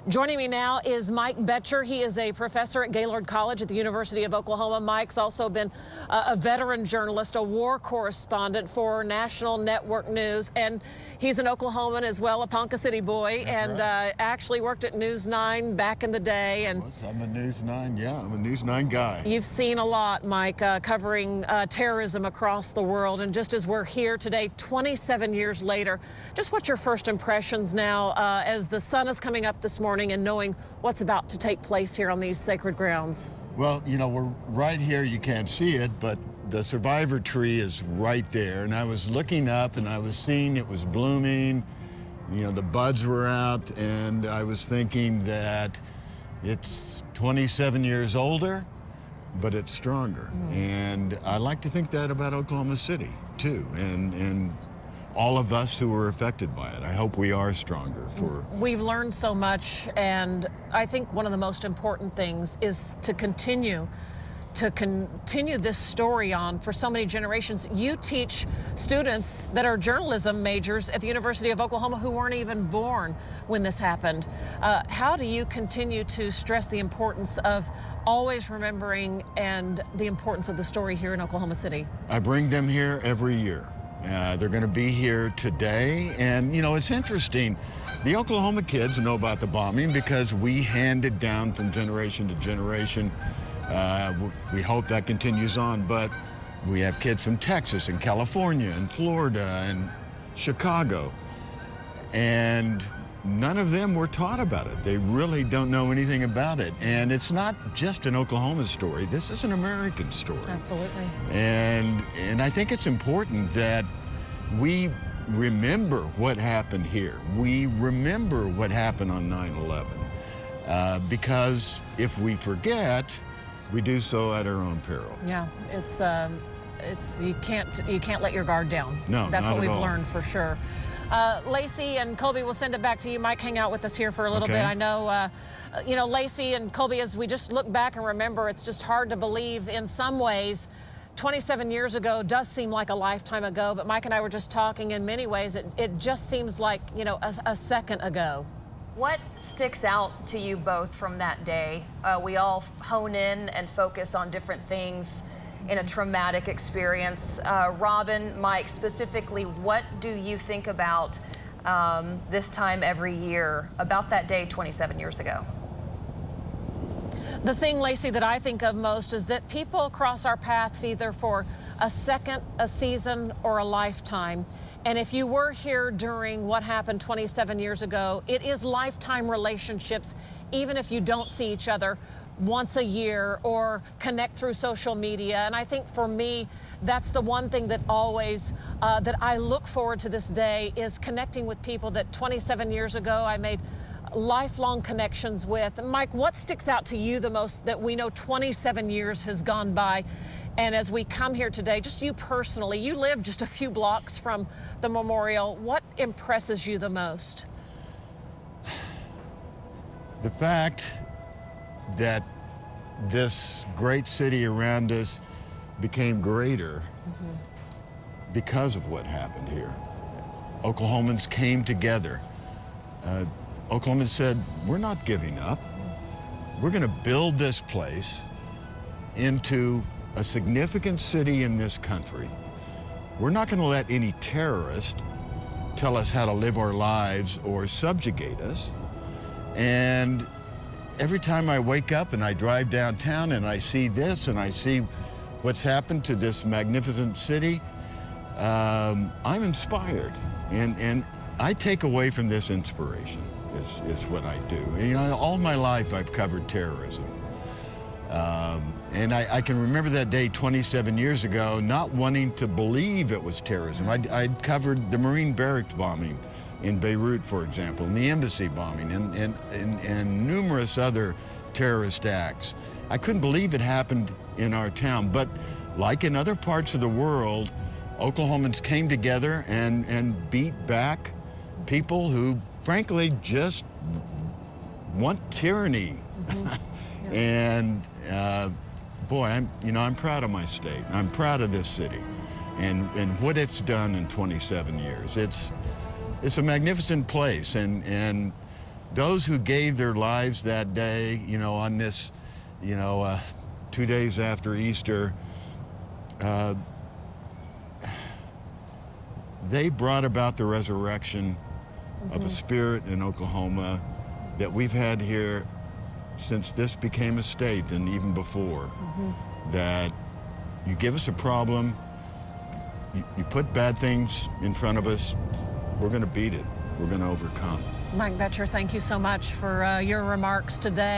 Joining me now is Mike Boettcher. He is a professor at Gaylord College at the University of Oklahoma. Mike's also been a veteran journalist, a war correspondent for National Network News, and he's an Oklahoman as well, a Ponca City boy. That's and right. Actually worked at News 9 back in the day. And I'm a News 9, yeah, I'm a News 9 guy. You've seen a lot, Mike, covering terrorism across the world. And just as we're here today, 27 years later, just what's your first impressions now as the sun is coming up this morning and knowing what's about to take place here on these sacred grounds? Well, you know, we're right here. You can't see it, but the survivor tree is right there. And I was looking up and I was seeing it was blooming. You know, the buds were out, and I was thinking that it's 27 years older, but it's stronger. And I like to think that about Oklahoma City, too. And all of us who were affected by it. I hope we are stronger for... We've learned so much, and I think one of the most important things is to continue this story on for so many generations. You teach students that are journalism majors at the University of Oklahoma who weren't even born when this happened. How do you continue to stress the importance of always remembering and the importance of the story here in Oklahoma City? I bring them here every year. They're going to be here today, and you know, it's interesting. The Oklahoma kids know about the bombing because we hand it down from generation to generation. We hope that continues on, but we have kids from Texas and California and Florida and Chicago, and none of them were taught about it. They really don't know anything about it. And it's not just an Oklahoma story. This is an American story. Absolutely. And I think it's important that we remember what happened here. We remember what happened on 9/11. Because if we forget, we do so at our own peril. Yeah, you can't let your guard down. No, that's not what at we've all. learned for sure. Lacey and Colby, we'll send it back to you. Mike, hang out with us here for a little bit. I know, you know, Lacey and Colby, as we just look back and remember, it's just hard to believe in some ways. 27 years ago does seem like a lifetime ago, but Mike and I were just talking, in many ways, it just seems like, you know, a second ago. What sticks out to you both from that day? We all hone in and focus on different things in a traumatic experience. Robin, Mike, specifically, what do you think about this time every year, about that day 27 years ago? The thing, Lacey, that I think of most is that people cross our paths either for a second, a season, or a lifetime. And if you were here during what happened 27 years ago, it is lifetime relationships, even if you don't see each other once a year or connect through social media. And I think for me, that's the one thing that always, that I look forward to this day, is connecting with people that 27 years ago I made lifelong connections with. Mike, what sticks out to you the most that we know 27 years has gone by? And as we come here today, just you personally, you live just a few blocks from the memorial. What impresses you the most? The fact that this great city around us became greater because of what happened here. Oklahomans came together. Oklahomans said, we're not giving up. We're going to build this place into a significant city in this country. We're not going to let any terrorist tell us how to live our lives or subjugate us. And every time I wake up and I drive downtown and I see this and I see what's happened to this magnificent city, I'm inspired. And I take away from this inspiration is what I do. And, you know, all my life I've covered terrorism. And I can remember that day 27 years ago not wanting to believe it was terrorism. I'd covered the Marine barracks bombing in Beirut, for example, and the embassy bombing, and numerous other terrorist acts. I couldn't believe it happened in our town, but like in other parts of the world, Oklahomans came together and beat back people who, frankly, just want tyranny. And boy, I'm proud of my state. I'm proud of this city and what it's done in 27 years. It's a magnificent place, and those who gave their lives that day, you know, on this, you know, 2 days after Easter, they brought about the resurrection of a spirit in Oklahoma that we've had here since this became a state and even before. That you give us a problem, you put bad things in front of us, we're going to beat it. We're going to overcome. Mike Boettcher, thank you so much for your remarks today.